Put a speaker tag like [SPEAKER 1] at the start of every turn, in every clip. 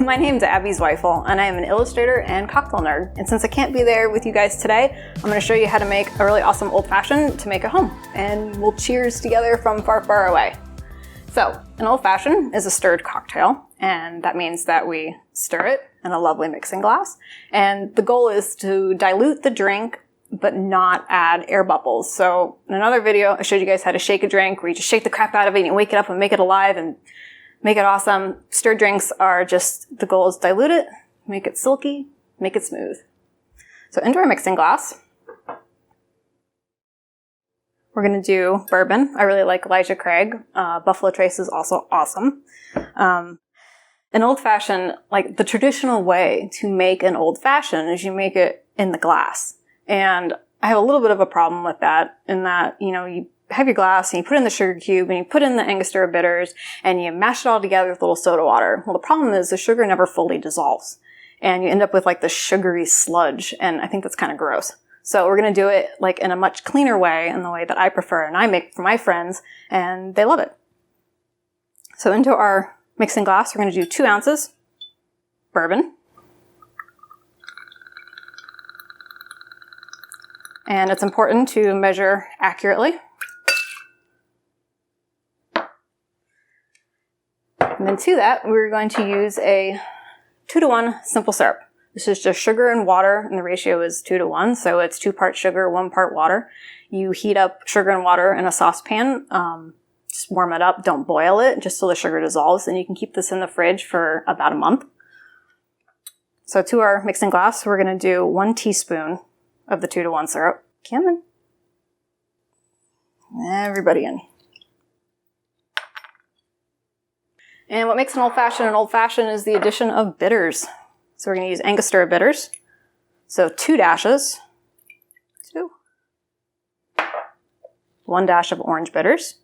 [SPEAKER 1] My name's Abby Zweifel, and I am an illustrator and cocktail nerd. And since I can't be there with you guys today, I'm going to show you how to make a really awesome old-fashioned to make at home. And we'll cheers together from far, far away. So, an old-fashioned is a stirred cocktail, and that means that we stir it in a lovely mixing glass. And the goal is to dilute the drink, but not add air bubbles. So, in another video, I showed you guys how to shake a drink, where you just shake the crap out of it, and you wake it up and make it alive, and make it awesome. Stirred drinks are just, the goal is dilute it, make it silky, make it smooth. So into our mixing glass, we're going to do bourbon. I really like Elijah Craig. Buffalo Trace is also awesome. An old-fashioned, like the traditional way to make an old-fashioned is you make it in the glass. And I have a little bit of a problem with that in that, you have your glass and you put in the sugar cube and you put in the Angostura bitters and you mash it all together with a little soda water. Well, the problem is the sugar never fully dissolves and you end up with like the sugary sludge, and I think that's kind of gross. So we're going to do it like in a much cleaner way, in the way that I prefer and I make for my friends, and they love it. So into our mixing glass, we're going to do 2 ounces bourbon. And it's important to measure accurately. And then to that, we're going to use a 2-to-1 simple syrup. This is just sugar and water, and the ratio is 2-to-1, so it's 2 parts sugar, 1 part water. You heat up sugar and water in a saucepan, just warm it up, don't boil it, just so the sugar dissolves, and you can keep this in the fridge for about a month. So to our mixing glass, we're going to do 1 teaspoon of the 2-to-1 syrup. Come in. Everybody in. And what makes an old-fashioned is the addition of bitters. So we're going to use Angostura bitters. So 2 dashes. 2. 1 dash of orange bitters.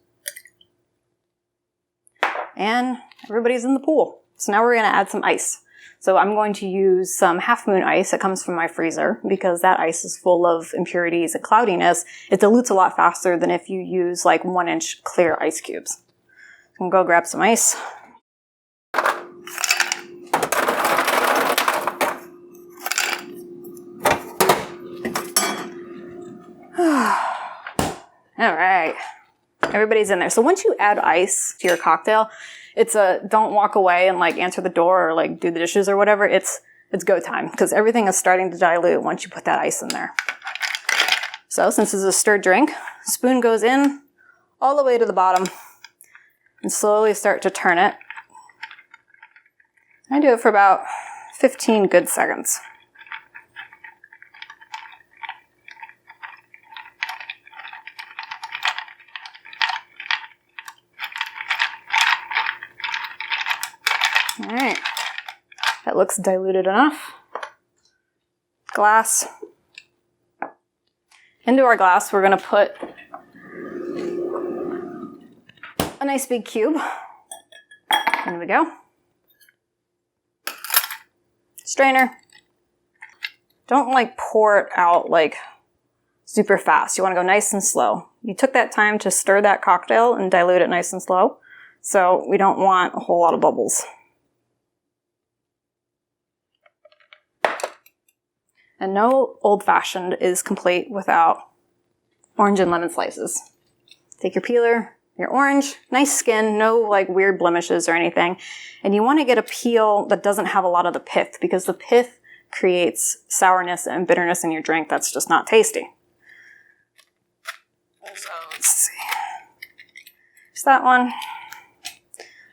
[SPEAKER 1] And everybody's in the pool. So now we're going to add some ice. So I'm going to use some Half Moon ice that comes from my freezer, because that ice is full of impurities and cloudiness. It dilutes a lot faster than if you use like 1-inch clear ice cubes. I'm going to go grab some ice. All right, everybody's in there. So once you add ice to your cocktail, it's don't walk away and like answer the door or like do the dishes or whatever. It's go time, because everything is starting to dilute once you put that ice in there. So since it's a stirred drink, spoon goes in all the way to the bottom and slowly start to turn it. I do it for about 15 good seconds. All right, that looks diluted enough. Glass. Into our glass, we're going to put a nice big cube. There we go. Strainer. Don't like pour it out like super fast. You want to go nice and slow. You took that time to stir that cocktail and dilute it nice and slow, so we don't want a whole lot of bubbles. And no old-fashioned is complete without orange and lemon slices. Take your peeler, your orange, nice skin, no like weird blemishes or anything. And you want to get a peel that doesn't have a lot of the pith, because the pith creates sourness and bitterness in your drink that's just not tasty. So let's see. There's that one.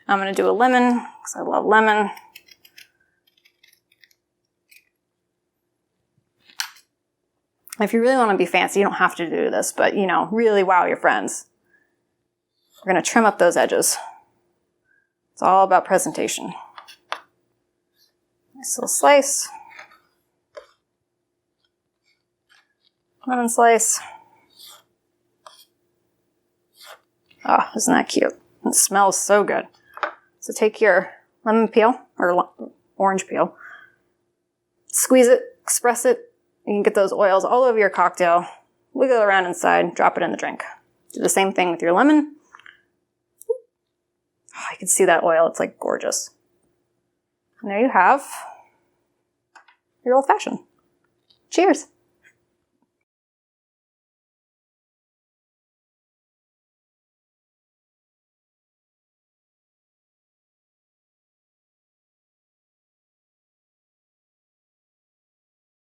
[SPEAKER 1] I'm going to do a lemon, because I love lemon. If you really want to be fancy, you don't have to do this, but, really wow your friends. We're going to trim up those edges. It's all about presentation. Nice little slice. Lemon slice. Oh, isn't that cute? It smells so good. So take your lemon peel, or orange peel, squeeze it, express it. You can get those oils all over your cocktail, wiggle it around inside, drop it in the drink. Do the same thing with your lemon. Oh, you can see that oil, it's like gorgeous. And there you have your old fashioned. Cheers.